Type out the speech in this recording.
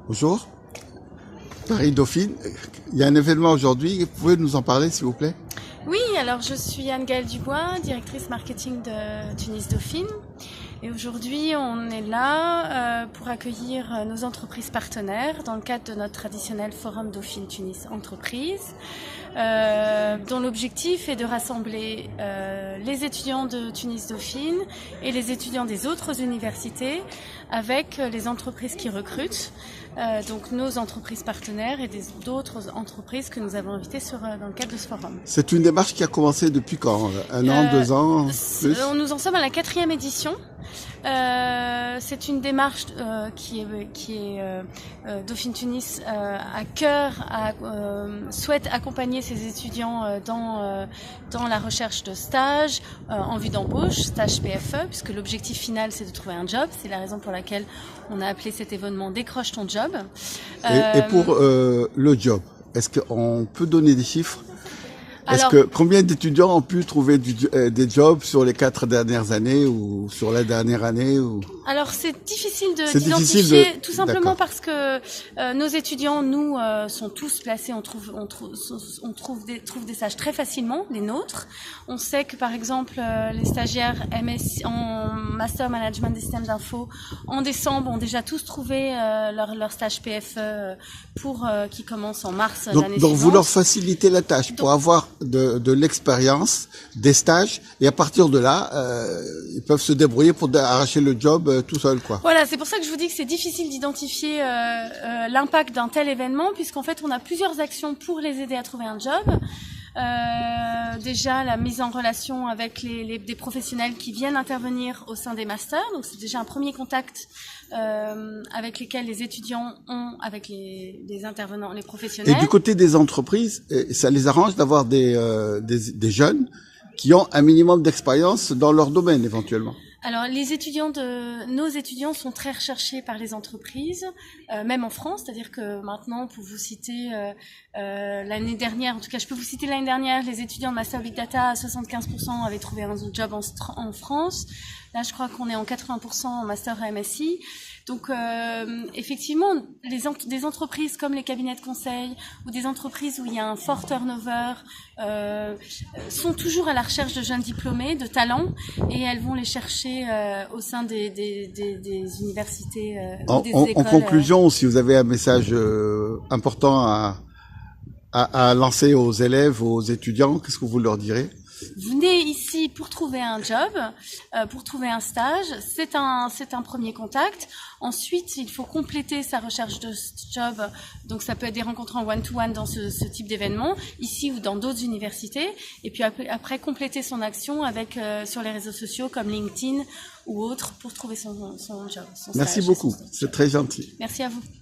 Bonjour, Paris-Dauphine. Il y a un événement aujourd'hui, vous pouvez nous en parler s'il vous plaît? Oui, alors je suis Anne-Gaëlle Dubois, directrice marketing de Tunis Dauphine. Et aujourd'hui, on est là pour accueillir nos entreprises partenaires dans le cadre de notre traditionnel forum Dauphine Tunis Entreprises, dont l'objectif est de rassembler les étudiants de Tunis Dauphine et les étudiants des autres universités avec les entreprises qui recrutent, donc nos entreprises partenaires et d'autres entreprises que nous avons invitées dans le cadre de ce forum. C'est une démarche qui a commencé depuis quand? Un an, 2 ans plus? Nous en sommes à la 4e édition. C'est une démarche qui est Dauphine Tunis à cœur, souhaite accompagner ses étudiants dans la recherche de stages en vue d'embauche, stage PFE, puisque l'objectif final c'est de trouver un job. C'est la raison pour laquelle on a appelé cet événement Décroche ton job. Et pour le job, est-ce qu'on peut donner des chiffres? Est-ce que combien d'étudiants ont pu trouver des jobs sur les 4 dernières années ou sur la dernière année Alors c'est difficile d'identifier, tout simplement parce que nos étudiants, nous, sont tous placés, on trouve des stages très facilement, les nôtres. On sait que par exemple les stagiaires MS en Master Management des systèmes d'info en décembre ont déjà tous trouvé leur stage PFE qui commence en mars l'année suivante. Donc vous leur facilitez la tâche pour avoir de l'expérience, des stages, et à partir de là, ils peuvent se débrouiller pour arracher le job tout seul, quoi. Voilà, c'est pour ça que je vous dis que c'est difficile d'identifier l'impact d'un tel événement, puisqu'en fait on a plusieurs actions pour les aider à trouver un job. Déjà la mise en relation avec des professionnels qui viennent intervenir au sein des masters, donc c'est déjà un premier contact avec lesquels les étudiants ont avec les intervenants, les professionnels. Et du côté des entreprises, ça les arrange d'avoir des jeunes qui ont un minimum d'expérience dans leur domaine éventuellement. Alors, nos étudiants sont très recherchés par les entreprises, même en France. C'est-à-dire que maintenant, pour vous citer l'année dernière, en tout cas, je peux vous citer l'année dernière, les étudiants de Master Big Data à 75% avaient trouvé un job en France. Là, je crois qu'on est en 80% en Master MSI. Donc, effectivement, des entreprises comme les cabinets de conseil ou des entreprises où il y a un fort turnover sont toujours à la recherche de jeunes diplômés, de talents, et elles vont les chercher au sein des universités ou des écoles. En conclusion, si vous avez un message important à lancer aux élèves, aux étudiants, qu'est-ce que vous leur direz? Venez ici pour trouver un job, pour trouver un stage. C'est un premier contact. Ensuite, il faut compléter sa recherche de job. Donc, ça peut être des rencontres en one-to-one dans ce type d'événement, ici ou dans d'autres universités. Et puis après compléter son action avec sur les réseaux sociaux comme LinkedIn ou autres pour trouver son job, son Merci stage, beaucoup. C'est très gentil. Merci à vous.